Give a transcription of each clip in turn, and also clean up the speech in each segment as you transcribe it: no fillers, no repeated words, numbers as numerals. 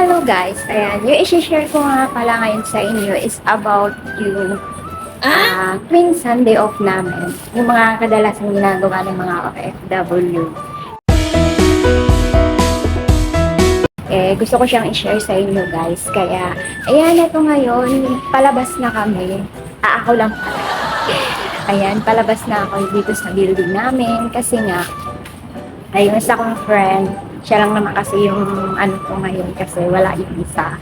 Hello guys, ayan, yung i-share ko nga pala ngayon sa inyo is about yung tuwing Sunday off namin, yung mga kadalasang ginagawa ng mga OFW. Gusto ko siyang i-share sa inyo guys, kaya ayan, ito ngayon, palabas na kami. Ako lang pala. Ayan, palabas na ako dito sa building namin kasi nga, ayun, sa kong friend, siya lang naman kasi yung ano ko ngayon kasi wala yung isa.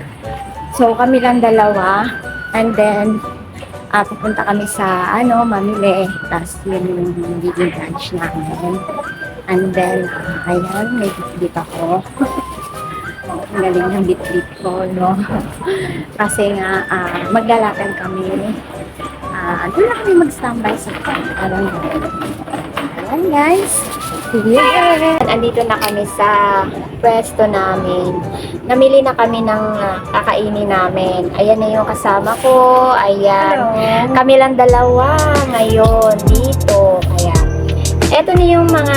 So kami lang dalawa and then pupunta kami sa mamili, tapos yun yung magiging lunch namin. And then ayan, may bitbit ako. Ang galing ng bitbit ko, no? Kasi nga maglalakad kami. Doon na kami mag-standby sa alam mo. Ayan guys. Yeah! Andito na kami sa pwesto namin. Namili na kami ng kakainin namin. Ayan na yung kasama ko. Ayan. Hello. Kami lang dalawa ngayon dito. Kaya, eto na yung mga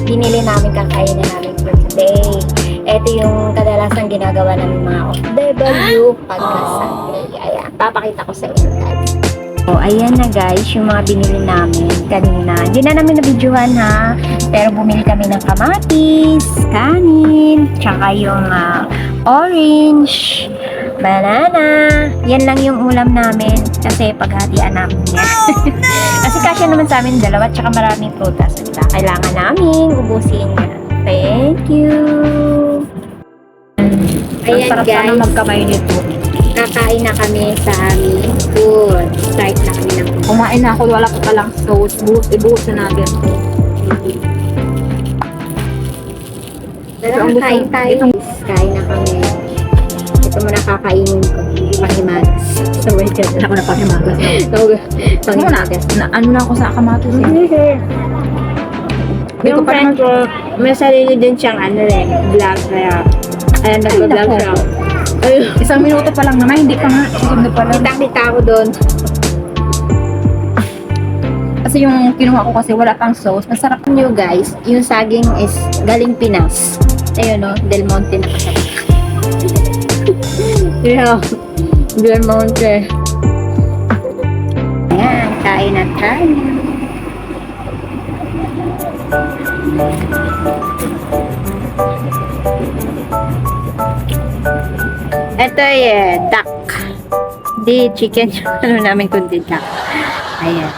binili namin, kakainin namin for today. Eto yung kadalasan ginagawa namin mga OFW pagka Sunday. Ayan. Papakita ko sa inyo guys. So, ayan na guys, yung mga binili namin kanina. Hindi na namin na-videohan ha, pero bumili kami ng kamatis, kanin, tsaka yung orange, banana. Yan lang yung ulam namin kasi paghatian namin yan. Kasi kasya naman sa amin dalawa, tsaka maraming prutas. Diba? Kailangan namin ubusin yan. Thank you! Ayan guys. Sana magkamay nito. Kakain na kami sa aming food. Start na kami ng food. Kumain na ako, wala pa palang sauce. Ibuhos na natin. Pero kain tayo. Kain na kami. Ito muna kakainin ko. Pahimagas. So, wait ka Wala ko na pakimagas. Pahimagas. Ano na ako sa kamatis eh. Yung friend ko, may sarili din siyang vlog. Kaya, ayan, nag-vlog siya. Isang minuto pa lang naman, hindi pa nga. Susunod pa lang. Kita ako doon. Kasi yung kinuha ko kasi wala pang sauce. Masarap. Nyo guys, yung saging is galing Pinas. Ayun no, Del Monte na kasama. Yeah, Del Monte. Ayan, kain na tayo. Ito duck. Di chicken yung namin kundi duck. Ayan.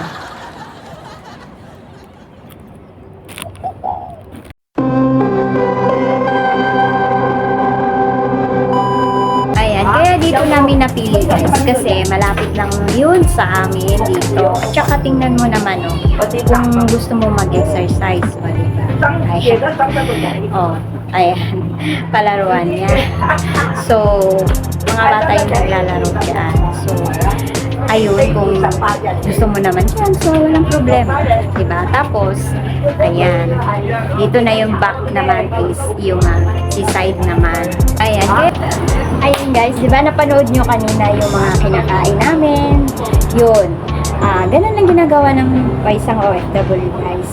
Ayan, kaya dito namin napili guys kasi malapit lang yun sa amin dito. At saka tingnan mo naman kung gusto mo mag-exercise, diba? Ayan. Oh, ayan. Palaruan niya. So, mga bata yung naglalaro dyan. So, ayun, kung gusto mo naman yan, so walang problema. Diba? Tapos, ayan. Dito na yung back naman is yung si side naman. Ayan. Ayan guys, diba napanood nyo kanina yung mga kinakain namin. Yun. Ganun lang ginagawa ng isang OFW guys.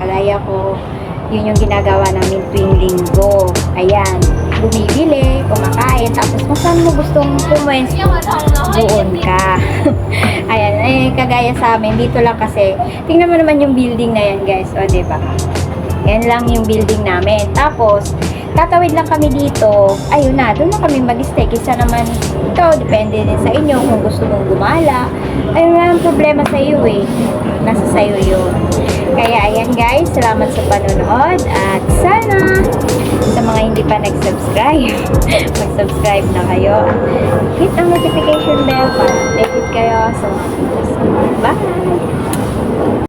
Kalaya ko, yun yung ginagawa namin tuwing linggo. Ayan, bumibili, kumakain, tapos kung saan mo gustong pumuwens, doon ka. Ayan, kagaya sa amin, dito lang kasi, tingnan mo naman yung building na yan guys, o diba? Yan lang yung building namin. Tapos, tatawid lang kami dito, ayun na, doon na kami mag-stay. Kisa naman, ito, depende din sa inyo kung gusto mong gumala. Ayun na ang problema sa iyo nasa sayo yun. Kaya ayan guys, salamat sa panonood at sana sa mga hindi pa nag-subscribe, mag-subscribe na kayo. Hit ang notification bell para updated kayo sa mga videos. Bye!